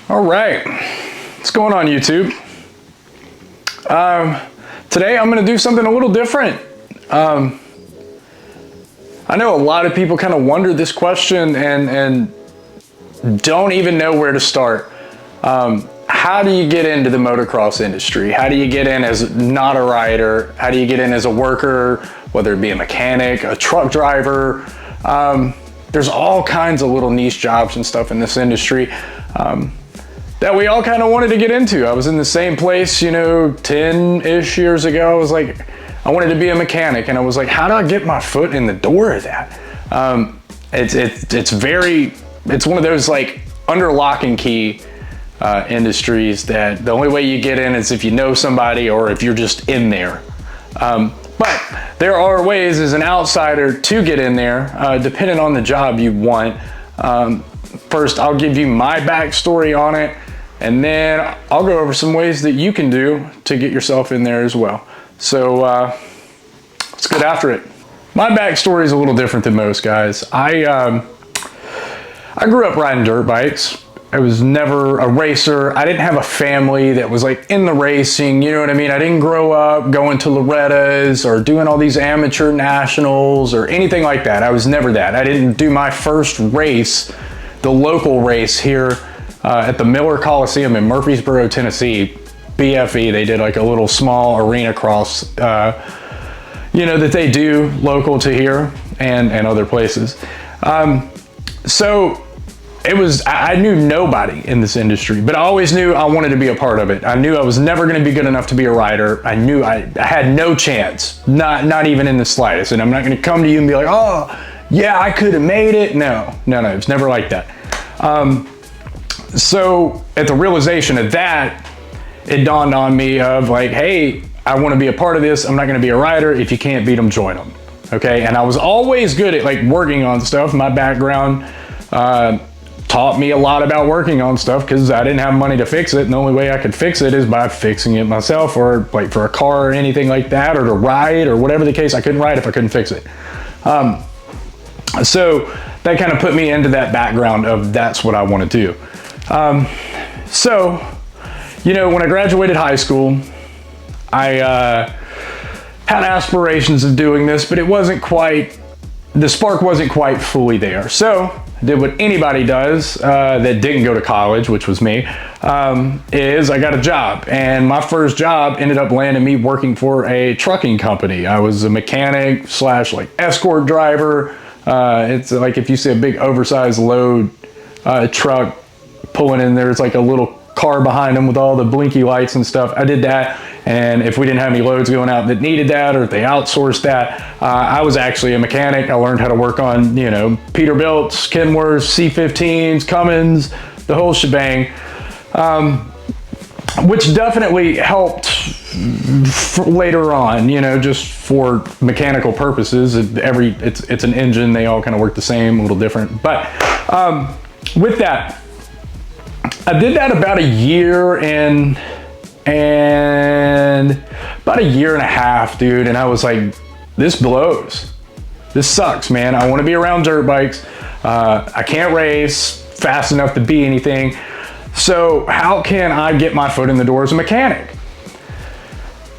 All right, what's going on YouTube? Today I'm going to do something a little different. I know a lot of people kind of wonder this question and don't even know where to start. How do you get into the motocross industry? How do you get in as not a rider? How do you get in as a worker, whether it be a mechanic, a truck driver? There's all kinds of little niche jobs and stuff in this industry that we all kind of wanted to get into. I was in the same place, 10-ish years ago. I was like, I wanted to be a mechanic, and I was like, how do I get my foot in the door of that? It's one of those like under lock and key industries that the only way you get in is if you know somebody or if you're just in there. But there are ways as an outsider to get in there, depending on the job you want. First, I'll give you my backstory on it, and then I'll go over some ways that you can do to get yourself in there as well. So let's get after it. My backstory is a little different than most guys. I grew up riding dirt bikes. I was never a racer. I didn't have a family that was like in the racing, you know what I mean? I didn't grow up going to Loretta's or doing all these amateur nationals or anything like that. I was never that. I didn't do my first race, the local race here at the Miller Coliseum in Murfreesboro, Tennessee, BFE. They did like a little small arena cross, that they do local to here and other places. So I knew nobody in this industry, but I always knew I wanted to be a part of it. I knew I was never going to be good enough to be a rider. I knew I had no chance, not even in the slightest. And I'm not going to come to you and be like, oh, yeah, I could have made it. No, it's never like that. So at the realization of that, it dawned on me of like, hey, I want to be a part of this. I'm not going to be a rider. If you can't beat them, join them. Okay. And I was always good at like working on stuff. My background, taught me a lot about working on stuff because I didn't have money to fix it, and the only way I could fix it is by fixing it myself, or like for a car or anything like that, or to ride or whatever the case. I couldn't ride if I couldn't fix it. So that kind of put me into that background of that's what I want to do. So when I graduated high school, I had aspirations of doing this, but the spark wasn't quite fully there. So I did what anybody does that didn't go to college, which was me, is I got a job. And my first job ended up landing me working for a trucking company. I was a mechanic / like escort driver. It's like if you see a big oversized load truck pulling in, there's like a little car behind them with all the blinky lights and stuff. I did that. And if we didn't have any loads going out that needed that, or if they outsourced that, I was actually a mechanic. I learned how to work on, Peterbilts, Kenworths, C15s, Cummins, the whole shebang, which definitely helped later on, just for mechanical purposes. It's an engine. They all kind of work the same, a little different. But with that, I did that about a year and about a year and a half, dude. And I was like, this blows. This sucks, man. I want to be around dirt bikes. I can't race fast enough to be anything. So how can I get my foot in the door as a mechanic?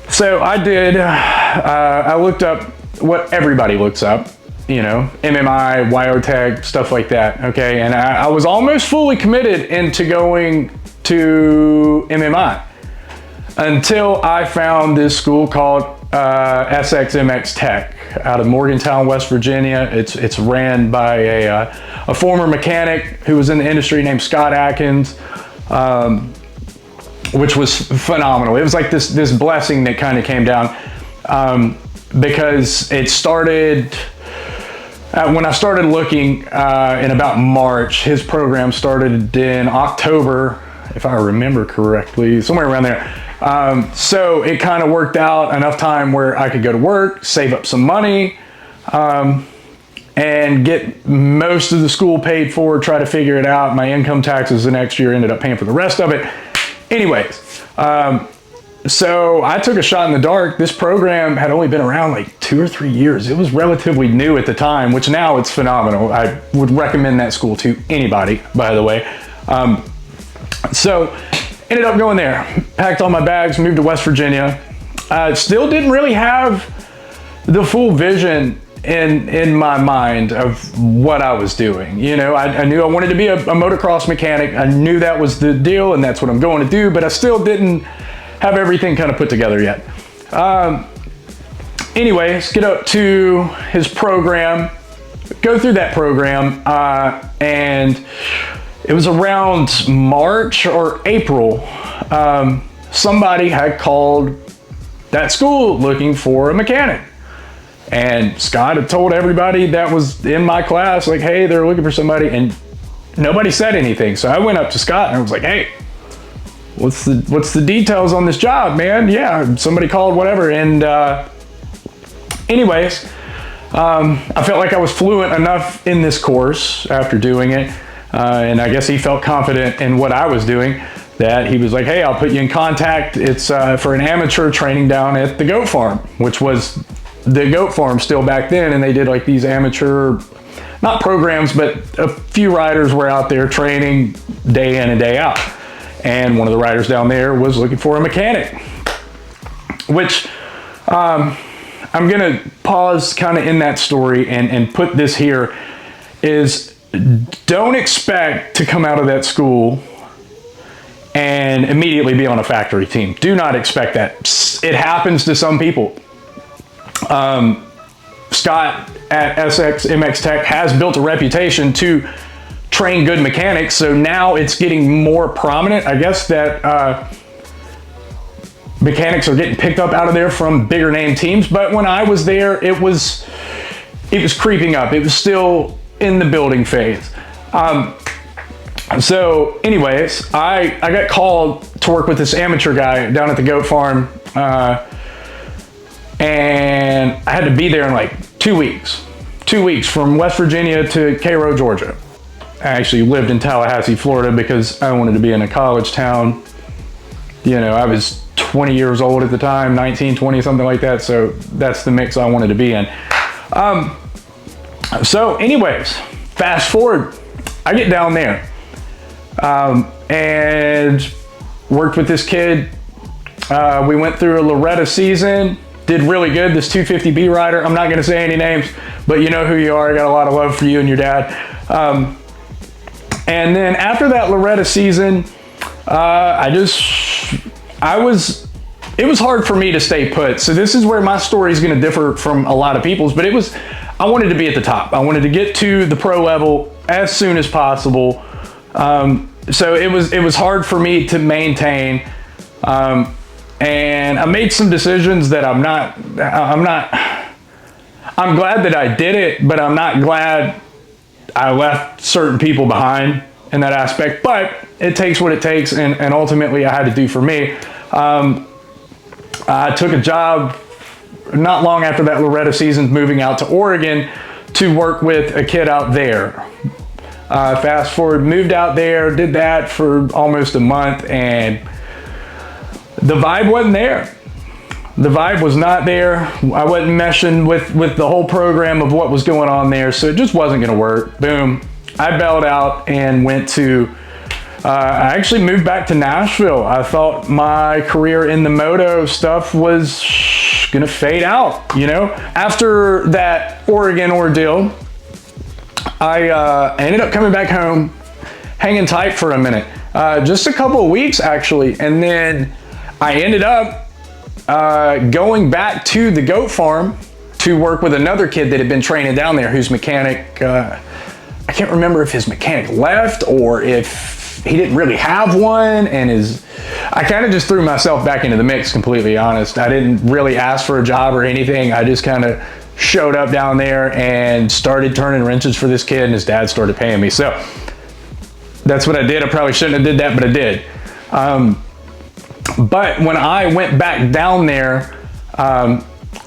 So I did, I looked up what everybody looks up, MMI, Wyotech, stuff like that. Okay. And I was almost fully committed into going to MMI. Until I found this school called SXMX Tech out of Morgantown, West Virginia. It's ran by a former mechanic who was in the industry named Scott Atkins, which was phenomenal. It was like this blessing that kind of came down because it started when I started looking in about March. His program started in October, if I remember correctly, somewhere around there. So it kind of worked out enough time where I could go to work, save up some money, and get most of the school paid for, try to figure it out. My income taxes the next year ended up paying for the rest of it. Anyways, so I took a shot in the dark. This program had only been around like 2 or 3 years. It was relatively new at the time, which now it's phenomenal. I would recommend that school to anybody, by the way. So ended up going there, packed all my bags, moved to West Virginia. Still didn't really have the full vision in my mind of what I was doing. You know, I knew I wanted to be a motocross mechanic. I knew that was the deal and that's what I'm going to do, but I still didn't have everything kind of put together yet. Anyways, get up to his program, go through that program, and it was around March or April, somebody had called that school looking for a mechanic. And Scott had told everybody that was in my class, like, hey, they're looking for somebody, and nobody said anything. So I went up to Scott and I was like, hey, what's the details on this job, man? Yeah, somebody called, whatever. And anyways, I felt like I was fluent enough in this course after doing it. And I guess he felt confident in what I was doing that he was like, hey, I'll put you in contact. It's for an amateur training down at the goat farm, which was the goat farm still back then. And they did like these amateur, not programs, but a few riders were out there training day in and day out. And one of the riders down there was looking for a mechanic, which I'm gonna pause kind of in that story and put this here is, don't expect to come out of that school and immediately be on a factory team. Do not expect that. It happens to some people. Scott at SX MX Tech has built a reputation to train good mechanics, so now it's getting more prominent, I guess, that mechanics are getting picked up out of there from bigger name teams. But when I was there, it was creeping up. It was still in the building phase. So anyways, I got called to work with this amateur guy down at the goat farm, and I had to be there in like 2 weeks. 2 weeks from West Virginia to Cairo, Georgia. I actually lived in Tallahassee, Florida because I wanted to be in a college town. You know, I was 20 years old at the time, 19, 20, something like that. So that's the mix I wanted to be in. So anyways, fast forward, I get down there and worked with this kid. We went through a Loretta season, did really good. This 250B rider, I'm not going to say any names, but you know who you are. I got a lot of love for you and your dad. And then after that Loretta season, it was hard for me to stay put. So this is where my story is going to differ from a lot of people's, but I wanted to be at the top. I wanted to get to the pro level as soon as possible. So it was hard for me to maintain. And I made some decisions that I'm glad that I did it, but I'm not glad I left certain people behind in that aspect, but it takes what it takes. And ultimately I had to do for me. I took a job not long after that Loretta season, moving out to Oregon to work with a kid out there. Fast forward, moved out there, did that for almost a month, and the vibe wasn't there. The vibe was not there. I wasn't meshing with the whole program of what was going on there, so it just wasn't gonna work. Boom. I bailed out and went to, I actually moved back to Nashville. I thought my career in the moto stuff was gonna fade out, you know? After that Oregon ordeal, I ended up coming back home, hanging tight for a minute. Just a couple of weeks actually, and then I ended up going back to the goat farm to work with another kid that had been training down there whose mechanic, I can't remember if his mechanic left or if he didn't really have one, and I kind of just threw myself back into the mix, completely honest. I didn't really ask for a job or anything. I just kind of showed up down there and started turning wrenches for this kid, and his dad started paying me. So that's what I did. I probably shouldn't have did that, but I did. But when I went back down there,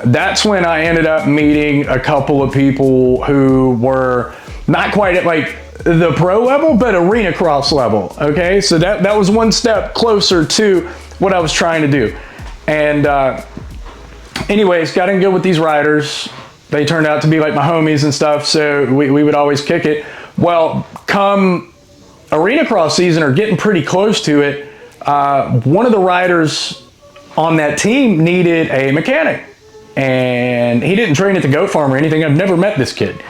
that's when I ended up meeting a couple of people who were not quite at like the pro level, but arena cross level. Okay, so that was one step closer to what I was trying to do. And anyways, got in good with these riders. They turned out to be like my homies and stuff, so we would always kick it. Well, come arena cross season or getting pretty close to it, one of the riders on that team needed a mechanic. And he didn't train at the goat farm or anything. I've never met this kid.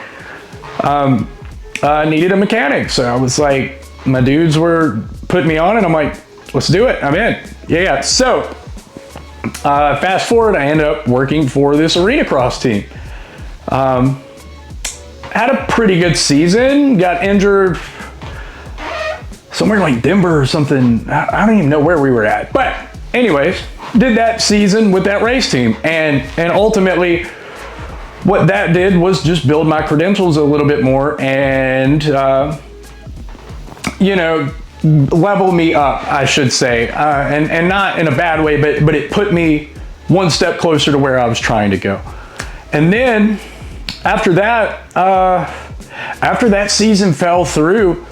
Needed a mechanic. So I was like, my dudes were putting me on, and I'm like, let's do it. I'm in. Yeah. So fast forward, I ended up working for this arena cross team. Had a pretty good season. Got injured somewhere like Denver or something. I don't even know where we were at. But anyways, did that season with that race team. And ultimately, what that did was just build my credentials a little bit more and, you know, level me up, I should say. And not in a bad way, but it put me one step closer to where I was trying to go. And then after that season fell through,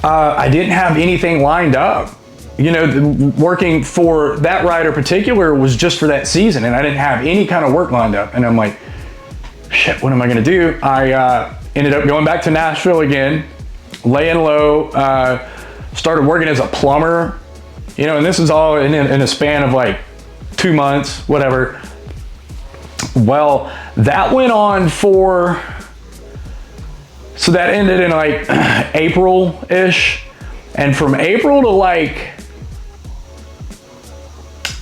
I didn't have anything lined up. You know, working for that rider particular was just for that season, and I didn't have any kind of work lined up. And I'm like, shit, what am I gonna do? I ended up going back to Nashville again, laying low, started working as a plumber, you know, and this is all in a span of like 2 months, whatever. Well, that went on for, so that ended in like April-ish. And from April to like,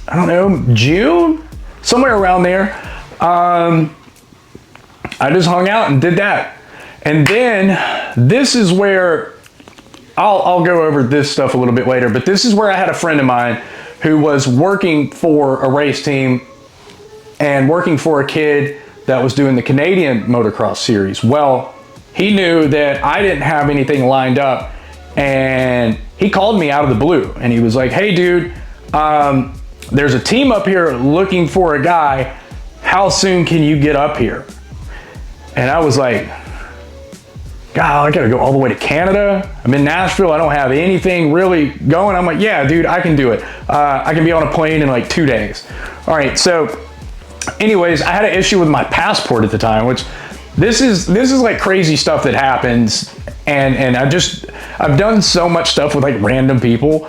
I don't know, June, somewhere around there, I just hung out and did that. And then this is where, I'll go over this stuff a little bit later, but this is where I had a friend of mine who was working for a race team and working for a kid that was doing the Canadian motocross series. Well, he knew that I didn't have anything lined up, and he called me out of the blue and he was like, hey dude, there's a team up here looking for a guy. How soon can you get up here? And I was like, God, I gotta go all the way to Canada. I'm in Nashville. I don't have anything really going. I'm like, yeah, dude, I can do it. I can be on a plane in like 2 days. All right, so anyways, I had an issue with my passport at the time, which this is like crazy stuff that happens. And I've done so much stuff with like random people.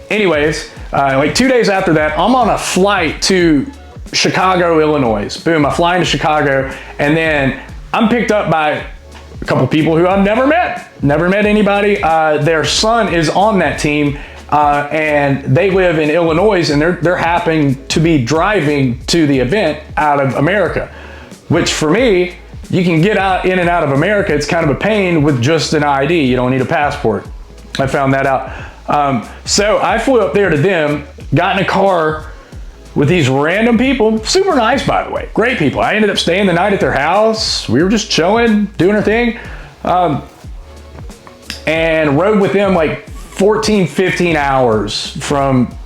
Anyways, like 2 days after that, I'm on a flight to Chicago, Illinois. Boom, I'm flying to Chicago, and then I'm picked up by a couple people who I've never met anybody. Their son is on that team, and they live in Illinois, and they're happening to be driving to the event out of America, which for me, you can get in and out of America. It's kind of a pain with just an ID. You don't need a passport. I found that out. So I flew up there to them, got in a car with these random people, super nice, by the way, great people. I ended up staying the night at their house. We were just chilling, doing our thing, and rode with them like 14, 15 hours from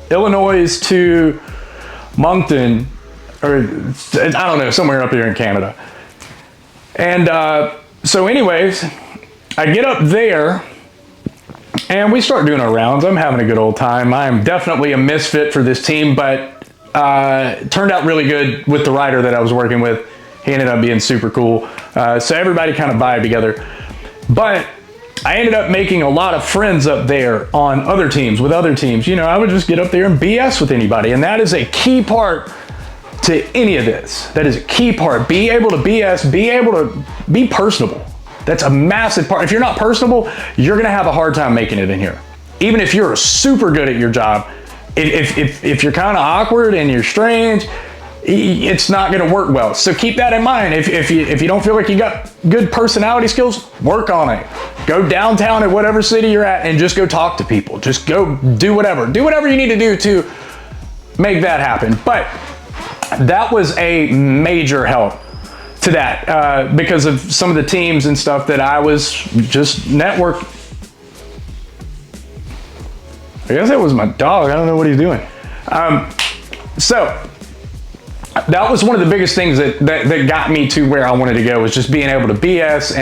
Illinois to Moncton, or I don't know, somewhere up here in Canada. And so anyways, I get up there and we start doing our rounds. I'm having a good old time. I'm definitely a misfit for this team, but it turned out really good with the rider that I was working with. He ended up being super cool. So everybody kind of vibed together. But I ended up making a lot of friends up there on other teams, with other teams. You know, I would just get up there and BS with anybody. And that is a key part to any of this. That is a key part. Be able to BS, be able to be personable. That's a massive part. If you're not personable, you're gonna have a hard time making it in here. Even if you're super good at your job, if you're kind of awkward and you're strange, it's not gonna work well. So keep that in mind. If you don't feel like you got good personality skills, work on it. Go downtown at whatever city you're at and just go talk to people. Just go do whatever. Do whatever you need to do to make that happen. But that was a major help to that because of some of the teams and stuff that I was just network. I guess that was my dog. I don't know what he's doing. So that was one of the biggest things that got me to where I wanted to go, was just being able to BS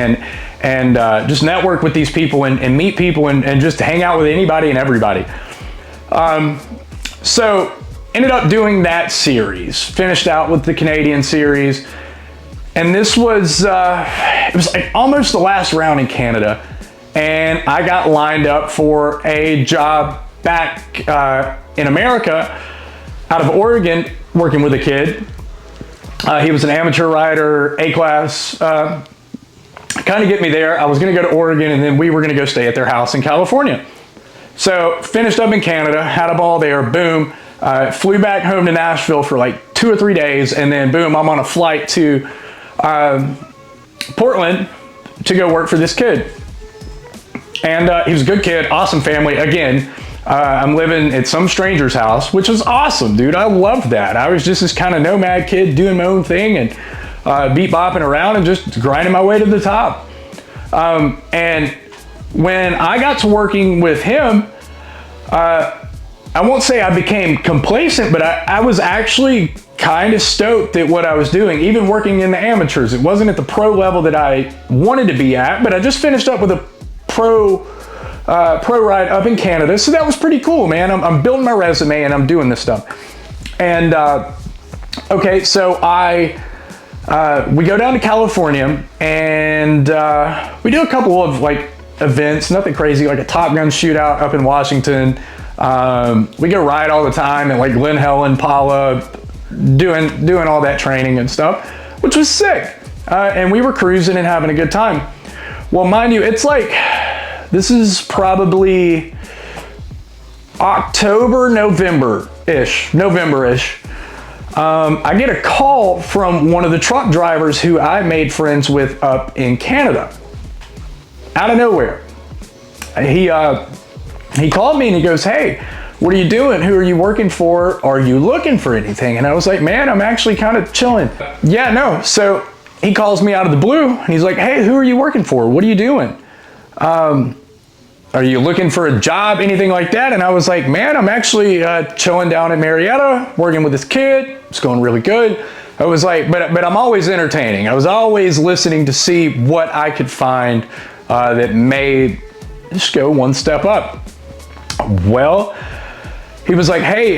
and just network with these people and meet people and just hang out with anybody and everybody. So ended up doing that series, finished out with the Canadian series. And this was, it was like almost the last round in Canada. and I got lined up for a job back in America out of Oregon, working with a kid. He was an amateur rider, A-class, kind of get me there. I was going to go to Oregon, and then we were going to go stay at their house in California. So finished up in Canada, had a ball there, boom, flew back home to Nashville for like 2 or 3 days, and then boom, I'm on a flight to Portland to go work for this kid. And he was a good kid, awesome family. Again, I'm living at some stranger's house, which was awesome, dude. I loved that. I was just this kind of nomad kid doing my own thing and beat bopping around and just grinding my way to the top. And when I got to working with him, I won't say I became complacent, but I was actually kind of stoked at what I was doing, even working in the amateurs. It wasn't at the pro level that I wanted to be at, but I just finished up with a pro ride up in Canada. So that was pretty cool, man. I'm building my resume and I'm doing this stuff. And okay, so we go down to California and we do a couple of like events, nothing crazy, like a Top Gun shootout up in Washington. We go ride all the time at like Glen Helen, Pala, doing all that training and stuff, which was sick. And we were cruising and having a good time. Well, mind you, it's like, this is probably October, November-ish. I get a call from one of the truck drivers who I made friends with up in Canada. Out of nowhere. He called me and he goes, "Hey, what are you doing? Who are you working for? Are you looking for anything?" And I was like, "Man, I'm actually kind of chilling." Yeah, no. So he calls me out of the blue and he's like, "Hey, who are you working for? What are you doing? Are you looking for a job, anything like that?" And I was like, "Man, I'm actually chilling down in Marietta, working with this kid. It's going really good." I was like, but I'm always entertaining. I was always listening to see what I could find that may just go one step up. Well, he was like, "Hey,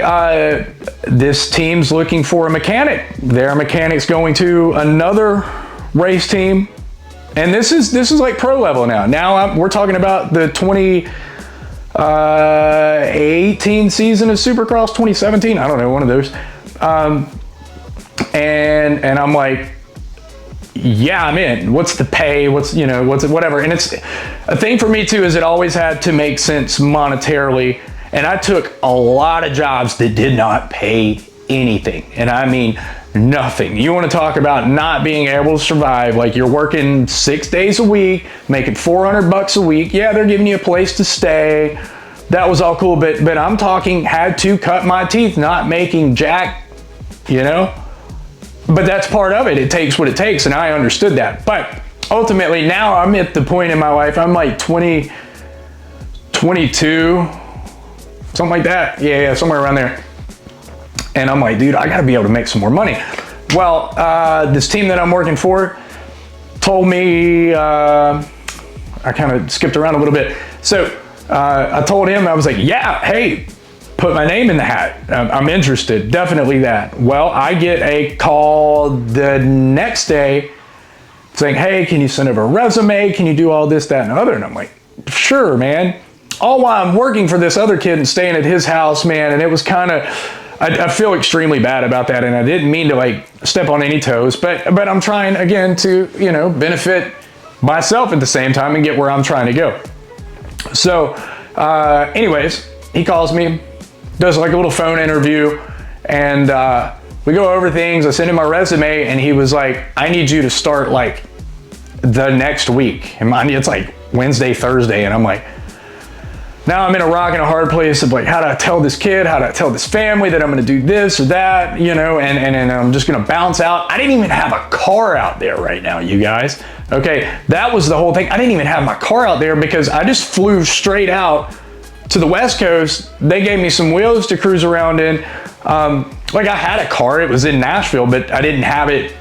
this team's looking for a mechanic. Their mechanic's going to another race team." And this is like pro level now. Now we're talking about the 2018 season of Supercross, 2017. I don't know, one of those. And I'm like, yeah, I'm in. What's the pay? What's whatever. And it's a thing for me too, is it always had to make sense monetarily. And I took a lot of jobs that did not pay anything. And I mean, nothing. You want to talk about not being able to survive, like you're working 6 days a week, making $400 a week. Yeah, they're giving you a place to stay. That was all cool, but I'm talking had to cut my teeth not making jack, But that's part of it. It takes what it takes, and I understood that. But ultimately, now I'm at the point in my life, I'm like 20, 22, something like that. Yeah, somewhere around there. And I'm like, dude, I gotta be able to make some more money. Well, this team that I'm working for told me, I kind of skipped around a little bit. So I told him, I was like, yeah, hey, put my name in the hat. I'm interested, definitely that. Well, I get a call the next day saying, hey, can you send over a resume? Can you do all this, that, and the other? And I'm like, sure, man. All while I'm working for this other kid and staying at his house, man. And it was kind of, I feel extremely bad about that. And I didn't mean to like step on any toes, but I'm trying again to, benefit myself at the same time and get where I'm trying to go. So anyways, he calls me, does like a little phone interview, and we go over things. I send him my resume, and he was like, I need you to start like the next week. And mind you, it's like Wednesday, Thursday, and I'm like, now I'm in a rock and a hard place of like, how do I tell this kid, how do I tell this family that I'm gonna do this or that, and I'm just gonna bounce out. I didn't even have a car out there right now, you guys. Okay, that was the whole thing. I didn't even have my car out there because I just flew straight out to the West Coast. They gave me some wheels to cruise around in. Like I had a car, it was in Nashville, but I didn't have it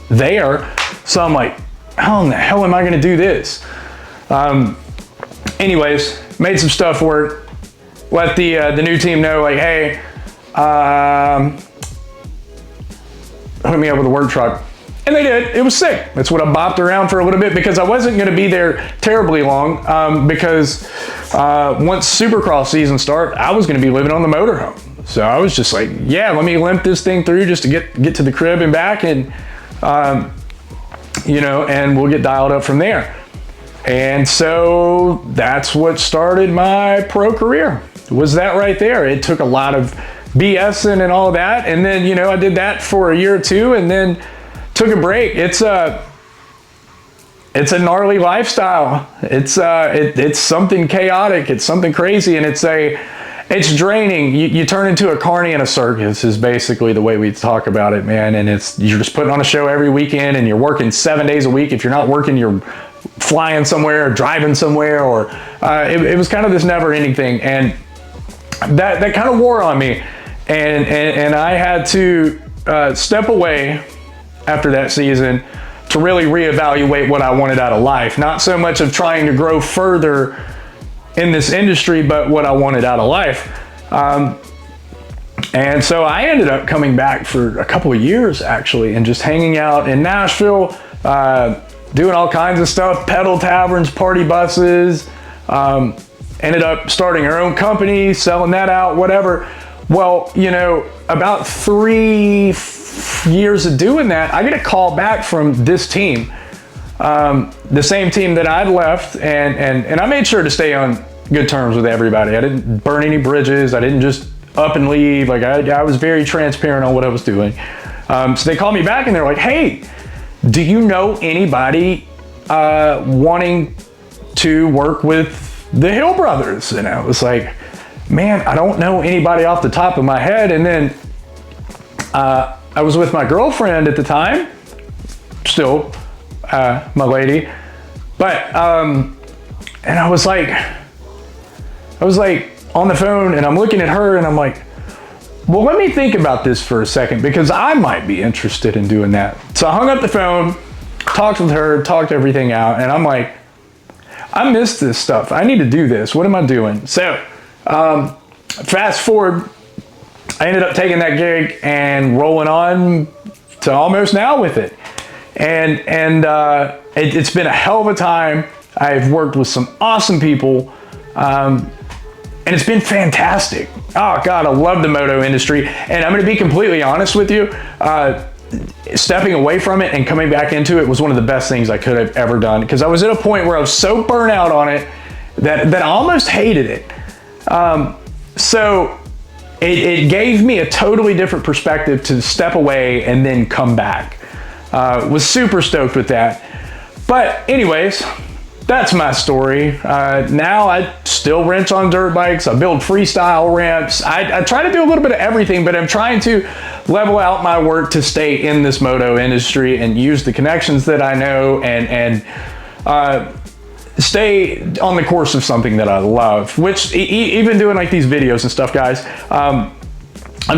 there. So I'm like, how in the hell am I gonna do this? Anyways, made some stuff work. Let the new team know, like, hey, hook me up with a work truck. And they did. It was sick. That's what I bopped around for a little bit because I wasn't going to be there terribly long because once Supercross season started, I was going to be living on the motorhome. So I was just like, yeah, let me limp this thing through just to get to the crib and back, and you know, and we'll get dialed up from there. And so that's what started my pro career, was that right there. It took a lot of BSing and all that, and then, you know, I did that for a year or two and then took a break. It's a gnarly lifestyle. It's something chaotic. It's something crazy, and it's draining. You turn into a carny in a circus is basically the way we talk about it, man. And you're just putting on a show every weekend, and you're working 7 days a week. If you're not working, you're flying somewhere or driving somewhere, or it was kind of this never-ending thing, and that kind of wore on me, and I had to step away after that season to really reevaluate what I wanted out of life. Not so much of trying to grow further in this industry, but what I wanted out of life. And so I ended up coming back for a couple of years, actually, and just hanging out in Nashville, doing all kinds of stuff, pedal taverns, party buses, ended up starting our own company, selling that out, whatever. Well, you know, about 3 years of doing that, I get a call back from this team, the same team that I'd left, and I made sure to stay on good terms with everybody. I didn't burn any bridges. I didn't just up and leave. Like I was very transparent on what I was doing. So they called me back and they're like, hey, do you know anybody wanting to work with the Hill Brothers? And I was like, man, I don't know anybody off the top of my head. And then I was with my girlfriend at the time, still my lady, but and I was like on the phone, and I'm looking at her and I'm like, well, let me think about this for a second, because I might be interested in doing that. So I hung up the phone, talked with her, talked everything out, and I'm like, I miss this stuff. I need to do this. What am I doing? So fast forward, I ended up taking that gig and rolling on to almost now with it. And it's been a hell of a time. I've worked with some awesome people, and it's been fantastic. Oh God, I love the moto industry. And I'm gonna be completely honest with you, stepping away from it and coming back into it was one of the best things I could have ever done, because I was at a point where I was so burnt out on it that I almost hated it. So it gave me a totally different perspective to step away and then come back. Was super stoked with that. But anyways, that's my story. Now I still wrench on dirt bikes. I build freestyle ramps. I try to do a little bit of everything, but I'm trying to level out my work to stay in this moto industry and use the connections that I know and stay on the course of something that I love, which even doing like these videos and stuff, guys, I'm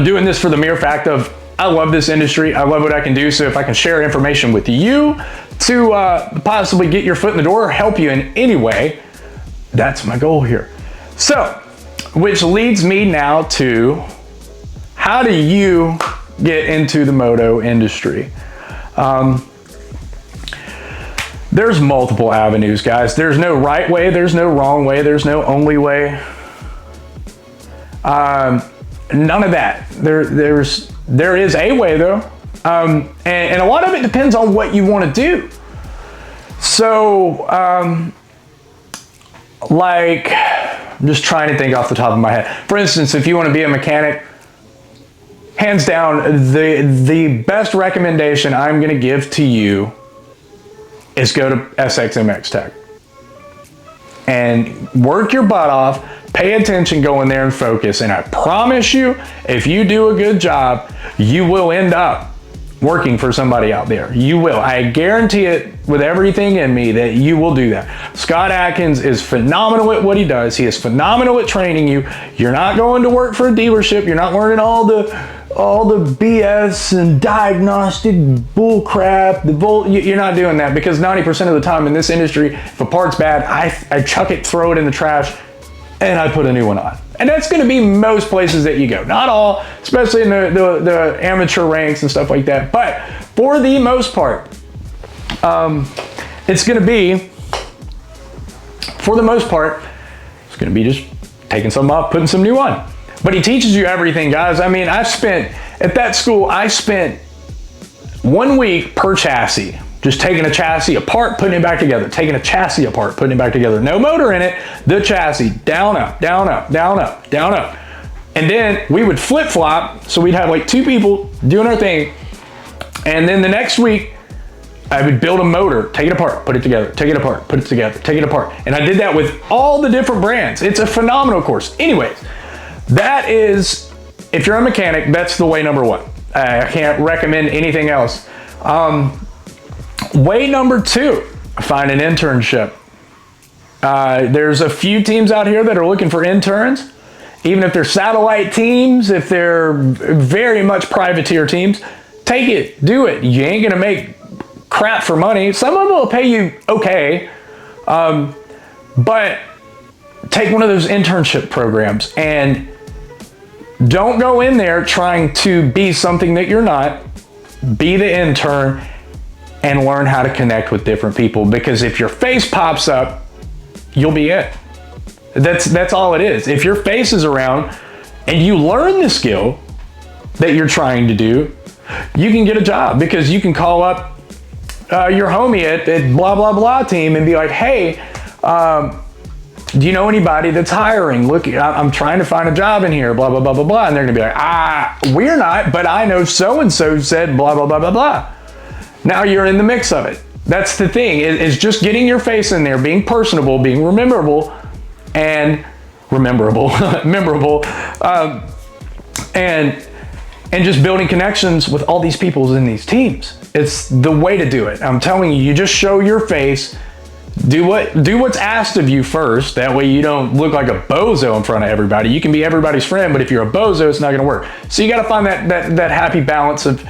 doing this for the mere fact of I love this industry. I love what I can do. So if I can share information with you to possibly get your foot in the door or help you in any way, that's my goal here. So, which leads me now to, how do you get into the moto industry? There's multiple avenues, guys. There's no right way, there's no wrong way, there's no only way. None of that. There is a way though, and a lot of it depends on what you want to do. So, like, I'm just trying to think off the top of my head. For instance, if you want to be a mechanic, hands down, the best recommendation I'm going to give to you is go to SXMX Tech and work your butt off. Pay attention, go in there and focus. And I promise you, if you do a good job, you will end up working for somebody out there. You will. I guarantee it with everything in me that you will do that. Scott Atkins is phenomenal at what he does. He is phenomenal at training you. You're not going to work for a dealership. You're not learning all the BS and diagnostic bull crap. You're not doing that, because 90% of the time in this industry, if a part's bad, I chuck it, throw it in the trash, and I put a new one on. And that's going to be most places that you go. Not all, especially in the amateur ranks and stuff like that. But for the most part, it's going to be, for the most part, it's going to be just taking some off, putting some new on. But he teaches you everything, guys. I mean, at that school, I spent 1 week per chassis, just taking a chassis apart, putting it back together, taking a chassis apart, putting it back together. No motor in it, the chassis, down, up, down, up, down, up, down, up. And then we would flip-flop, so we'd have like 2 people doing our thing. And then the next week, I would build a motor, take it apart, put it together, take it apart, put it together, take it apart. And I did that with all the different brands. It's a phenomenal course. Anyways, that is, if you're a mechanic, that's the way number 1. I can't recommend anything else. Way number 2, find an internship. There's a few teams out here that are looking for interns. Even if they're satellite teams, if they're very much privateer teams, take it, do it. You ain't gonna make crap for money. Some of them will pay you okay, but take one of those internship programs and don't go in there trying to be something that you're not. Be the intern and learn how to connect with different people, because if your face pops up, you'll be it. That's all it is. If your face is around and you learn the skill that you're trying to do, you can get a job, because you can call up your homie at blah, blah, blah team and be like, hey, do you know anybody that's hiring? Look, I'm trying to find a job in here, blah, blah, blah, blah, blah. And they're gonna be like, we're not, but I know so-and-so said blah, blah, blah, blah, blah. Now you're in the mix of it. That's the thing, is just getting your face in there, being personable, being memorable, and memorable, and just building connections with all these people in these teams. It's the way to do it. I'm telling you, you just show your face, do what's asked of you first. That way you don't look like a bozo in front of everybody. You can be everybody's friend, but if you're a bozo, it's not gonna work. So you gotta find that happy balance of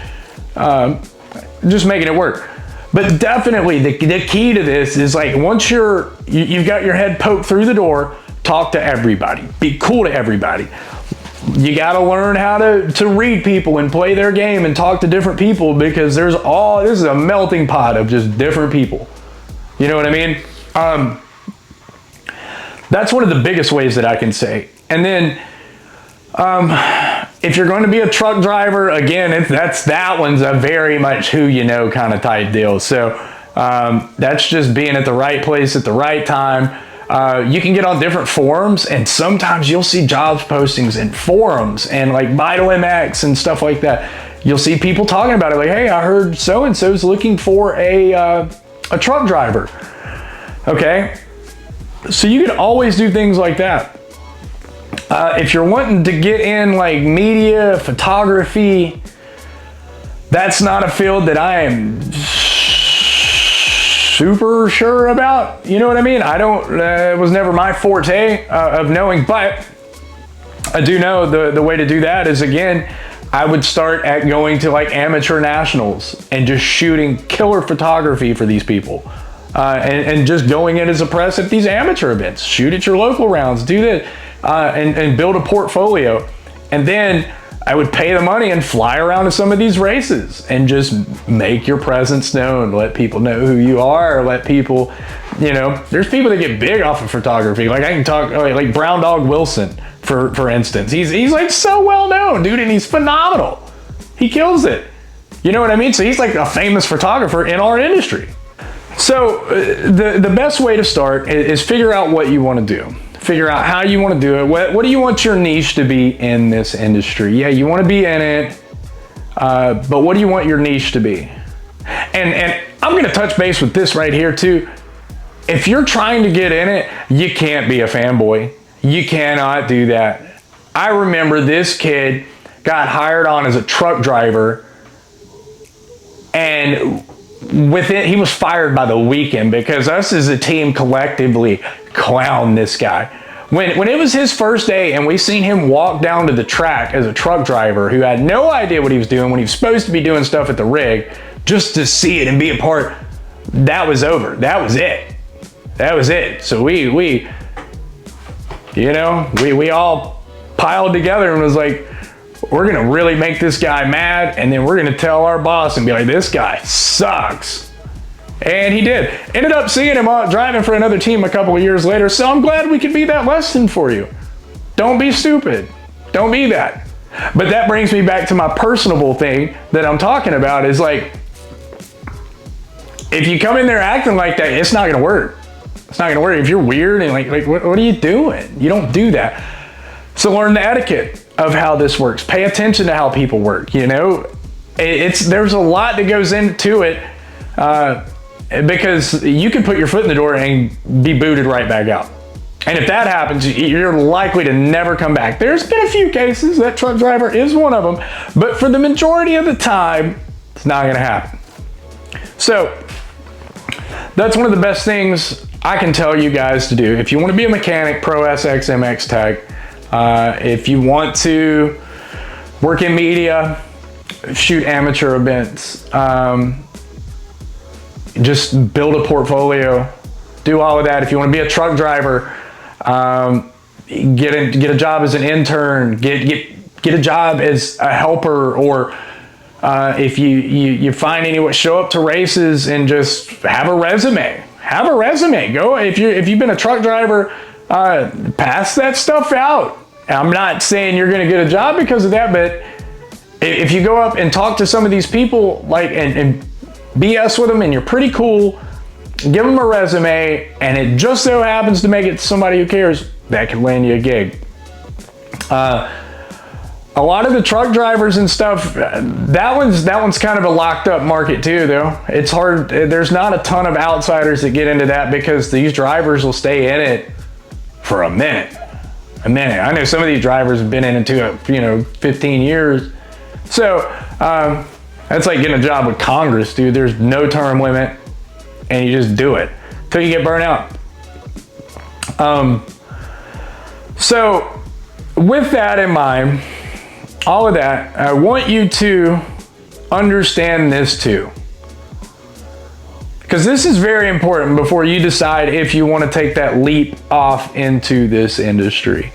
just making it work. But definitely the key to this is, like, once you've got your head poked through the door, talk to everybody, be cool to everybody. You got to learn how to read people and play their game and talk to different people, because this is a melting pot of just different people. You know what I mean? That's one of the biggest ways that I can say. And then if you're going to be a truck driver, again, that one's a very much who you know kind of type deal. So that's just being at the right place at the right time. You can get on different forums, and sometimes you'll see jobs postings in forums and like Vital MX and stuff like that. You'll see people talking about it, like, hey, I heard so-and-so's looking for a truck driver. Okay, so you can always do things like that. If you're wanting to get in like media, photography, that's not a field that I am super sure about. You know what I mean? It was never my forte of knowing, but I do know the way to do that is, again, I would start at going to like amateur nationals and just shooting killer photography for these people. And just going in as a press at these amateur events, shoot at your local rounds, do that, and build a portfolio. And then I would pay the money and fly around to some of these races and just make your presence known, let people know who you are, let people, you know, there's people that get big off of photography. Like I can talk, like Brown Dog Wilson, for instance. He's like so well known, dude, and he's phenomenal. He kills it. You know what I mean? So he's like a famous photographer in our industry. So the best way to start is figure out what you want to do. Figure out how you want to do it. What do you want your niche to be in this industry? Yeah, you want to be in it, but what do you want your niche to be? And I'm going to touch base with this right here too. If you're trying to get in it, you can't be a fanboy. You cannot do that. I remember this kid got hired on as a truck driver, and he was fired by the weekend because us as a team collectively clowned this guy. When it was his first day and we seen him walk down to the track as a truck driver who had no idea what he was doing when he was supposed to be doing stuff at the rig, just to see it and be a part, that was over. That was it. That was it. So we all piled together and was like, we're gonna really make this guy mad, and then we're gonna tell our boss and be like, this guy sucks. And he did. Ended up seeing him driving for another team a couple of years later, so I'm glad we could be that lesson for you. Don't be stupid. Don't be that. But that brings me back to my personable thing that I'm talking about is like, if you come in there acting like that, it's not gonna work. It's not gonna work. If you're weird and like what are you doing? You don't do that. So learn the etiquette of how this works. Pay attention to how people work, you know? There's a lot that goes into it because you can put your foot in the door and be booted right back out. And if that happens, you're likely to never come back. There's been a few cases, that truck driver is one of them, but for the majority of the time, it's not gonna happen. So that's one of the best things I can tell you guys to do. If you wanna be a mechanic, Pro SX MX tech, if you want to work in media, shoot amateur events, just build a portfolio, do all of that. If you want to be a truck driver, get a job as an intern, get a job as a helper, or if you find anyone, show up to races and just have a resume. Have a resume. Go if you've been a truck driver, pass that stuff out. I'm not saying you're going to get a job because of that, but if you go up and talk to some of these people, like and BS with them, and you're pretty cool, give them a resume, and it just so happens to make it to somebody who cares, that can land you a gig. A lot of the truck drivers and stuff, that one's kind of a locked up market too, though. It's hard. There's not a ton of outsiders that get into that because these drivers will stay in it for a minute. I know some of these drivers have been in it too, 15 years. So that's like getting a job with Congress, dude. There's no term limit, and you just do it till you get burnt out. So with that in mind, all of that, I want you to understand this too, because this is very important before you decide if you want to take that leap off into this industry.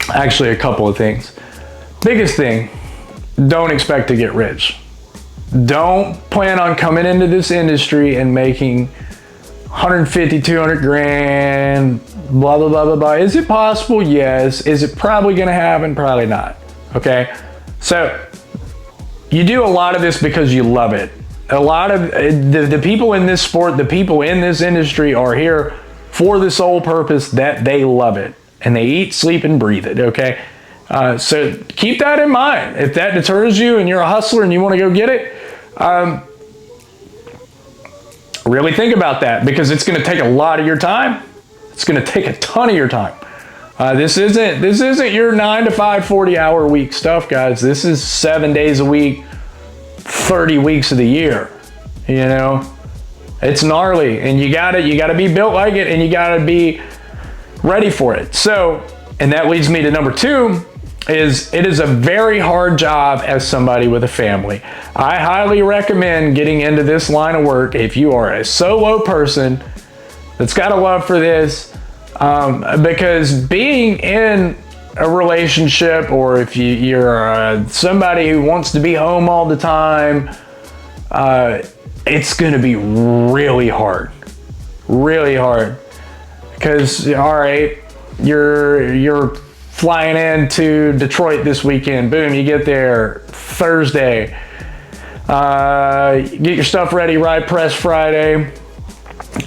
Actually, a couple of things. Biggest thing, don't expect to get rich. Don't plan on coming into this industry and making 150, 200 grand, blah, blah, blah, blah, blah. Is it possible? Yes. Is it probably going to happen? Probably not. Okay. So you do a lot of this because you love it. A lot of the people in this sport, the people in this industry are here for the sole purpose that they love it and they eat, sleep, and breathe it. Okay. So keep that in mind. If that deters you and you're a hustler and you want to go get it, really think about that, because it's going to take a lot of your time. It's going to take a ton of your time. This isn't your 9 to 5, 40-hour week stuff, guys. This is 7 days a week, 30 weeks of the year. It's gnarly, and you gotta be built like it, and you gotta be ready for it. So, and that leads me to number 2. It is a very hard job as somebody with a family. I highly recommend getting into this line of work if you are a solo person that's got a love for this, because being in a relationship, or if you're somebody who wants to be home all the time, it's going to be really hard, because all right, you're flying into Detroit this weekend. Boom, you get there Thursday. Get your stuff ready, ride press Friday.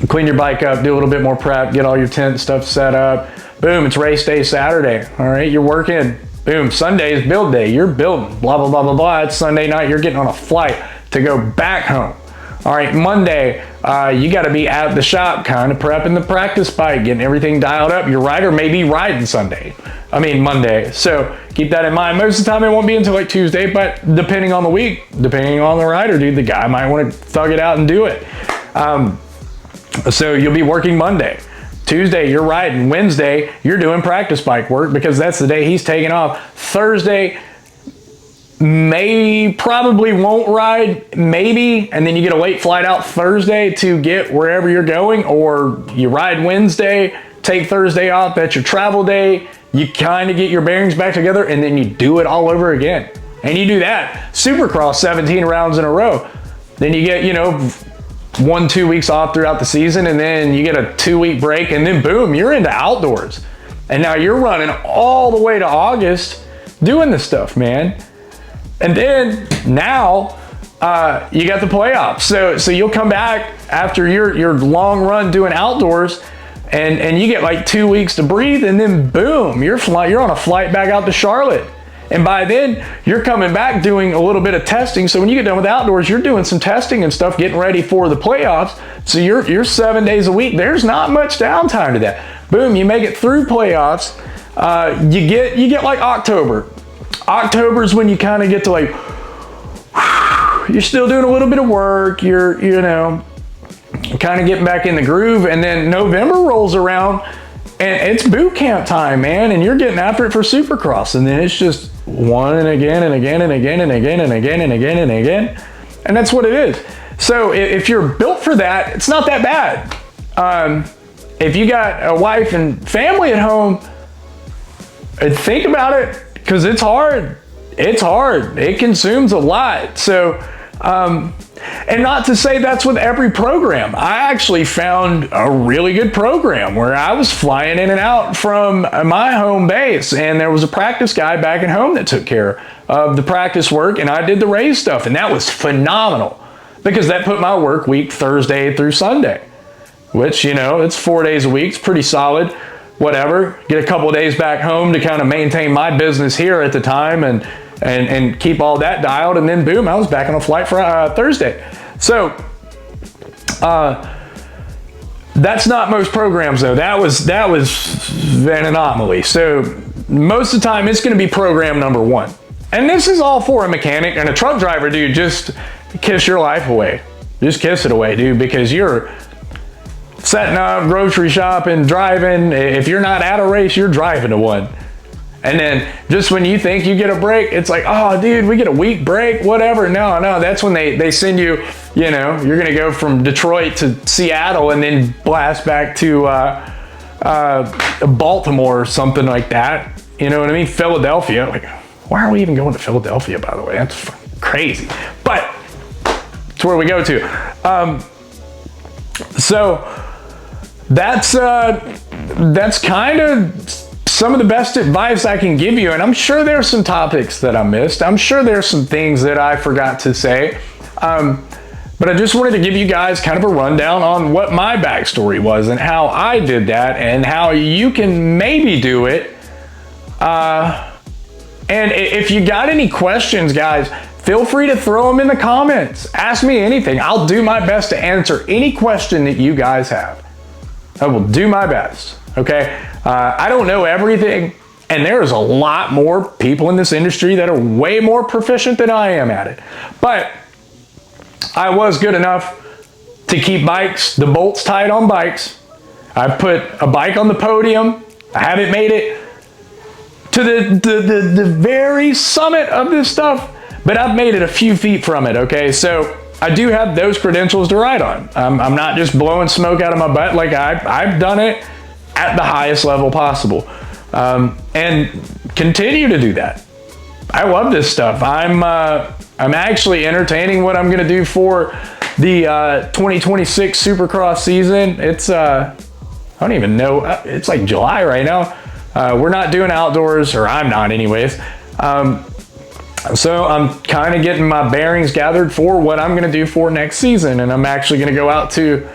Clean your bike up, do a little bit more prep, get all your tent stuff set up. Boom, it's race day Saturday. All right, you're working. Boom, Sunday is build day. You're building, blah, blah, blah, blah, blah. It's Sunday night. You're getting on a flight to go back home. All right, Monday, you got to be at the shop kind of prepping the practice bike, getting everything dialed up. Your rider may be riding Monday. So keep that in mind. Most of the time it won't be until like Tuesday, but depending on the week, depending on the rider, dude, the guy might want to thug it out and do it. So you'll be working Monday. Tuesday, you're riding. Wednesday, you're doing practice bike work because that's the day he's taking off. Thursday, probably won't ride, maybe, and then you get a late flight out Thursday to get wherever you're going, or you ride Wednesday take Thursday off, that's your travel day. You kind of get your bearings back together, and then you do it all over again. And you do that Supercross 17 rounds in a row. Then you get, 1-2 weeks off throughout the season, and then you get a 2-week break, and then boom, you're into outdoors. And now you're running all the way to August doing this stuff, man. And then now you got the playoffs. So you'll come back after your long run doing outdoors, and you get like 2 weeks to breathe, and then boom, you're on a flight back out to Charlotte. And by then, you're coming back doing a little bit of testing. So when you get done with outdoors, you're doing some testing and stuff, getting ready for the playoffs. So you're 7 days a week. There's not much downtime to that. Boom, you make it through playoffs. You get like October. October is when you kind of get to like, you're still doing a little bit of work. You're kind of getting back in the groove. And then November rolls around, and it's boot camp time, man. And you're getting after it for Supercross. And then it's just one and again and again and again and again and again and again and again. And that's what it is. So if you're built for that, it's not that bad. If you got a wife and family at home, think about it, because it's hard. It's hard. It consumes a lot. So, and not to say that's with every program. I actually found a really good program where I was flying in and out from my home base, and there was a practice guy back at home that took care of the practice work, and I did the race stuff, and that was phenomenal because that put my work week Thursday through Sunday, which, it's 4 days a week. It's pretty solid. Whatever. Get a couple of days back home to kind of maintain my business here at the time and keep all that dialed, and then boom, I was back on a flight for Thursday. So that's not most programs though. That was an anomaly. So most of the time it's going to be program number one, and this is all for a mechanic and a truck driver, dude. Just kiss your life away. Just kiss it away, dude, because you're setting up, grocery shopping, driving. If you're not at a race, you're driving to one. And then just when you think you get a break, it's like, oh, dude, we get a week break, whatever. No, that's when they send you, you're going to go from Detroit to Seattle and then blast back to Baltimore or something like that. You know what I mean? Philadelphia. Like, why are we even going to Philadelphia, by the way? That's crazy. But it's where we go to. So that's kind of some of the best advice I can give you. And I'm sure there's some topics that I missed. I'm sure there's some things that I forgot to say. But I just wanted to give you guys kind of a rundown on what my backstory was and how I did that and how you can maybe do it. And if you got any questions, guys, feel free to throw them in the comments. Ask me anything. I'll do my best to answer any question that you guys have. I will do my best, okay? I don't know everything, and there's a lot more people in this industry that are way more proficient than I am at it. But I was good enough to keep the bolts tight on bikes. I put a bike on the podium. I haven't made it to the very summit of this stuff, but I've made it a few feet from it, okay? So I do have those credentials to ride on. I'm not just blowing smoke out of my butt. Like I've done it at the highest level possible, and continue to do that. I love this stuff. I'm actually entertaining what I'm going to do for the 2026 Supercross season. It's I don't even know. It's like July right now. We're not doing outdoors, or I'm not anyways. So I'm kind of getting my bearings gathered for what I'm going to do for next season. And I'm actually going to go out to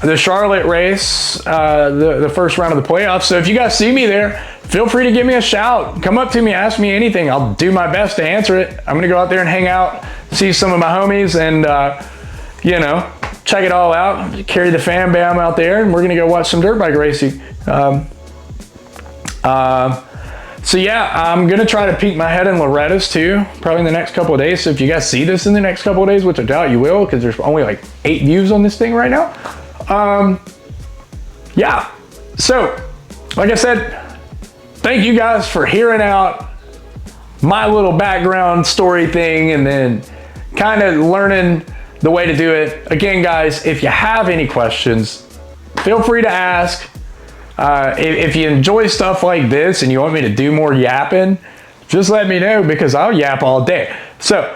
the Charlotte race, the first round of the playoffs. So if you guys see me there, feel free to give me a shout. Come up to me, ask me anything. I'll do my best to answer it. I'm going to go out there and hang out, see some of my homies, and, check it all out. Carry the fan bam out there, and we're going to go watch some dirt bike racing. So yeah, I'm going to try to peek my head in Loretta's too, probably in the next couple of days. So if you guys see this in the next couple of days, which I doubt you will, because there's only like 8 views on this thing right now. Yeah, so like I said, thank you guys for hearing out my little background story thing and then kind of learning the way to do it. Again, guys, if you have any questions, feel free to ask. If you enjoy stuff like this and you want me to do more yapping, just let me know, because I'll yap all day. So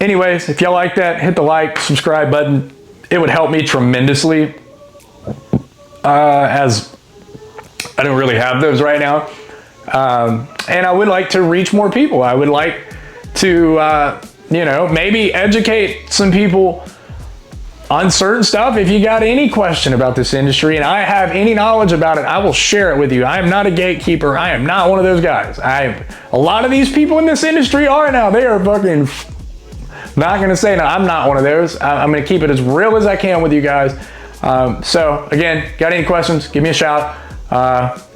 anyways, if y'all like that, hit the like, subscribe button. It would help me tremendously, as I don't really have those right now. And I would like to reach more people. I would like to, you know, maybe educate some people on certain stuff. If you got any question about this industry and I have any knowledge about it, I will share it with you. I am not a gatekeeper. I am not one of those guys. A lot of these people in this industry are now. They are fucking not going to say no. I'm not one of those. I'm going to keep it as real as I can with you guys. So again, got any questions, give me a shout.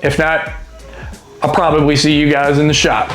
If not, I'll probably see you guys in the shop.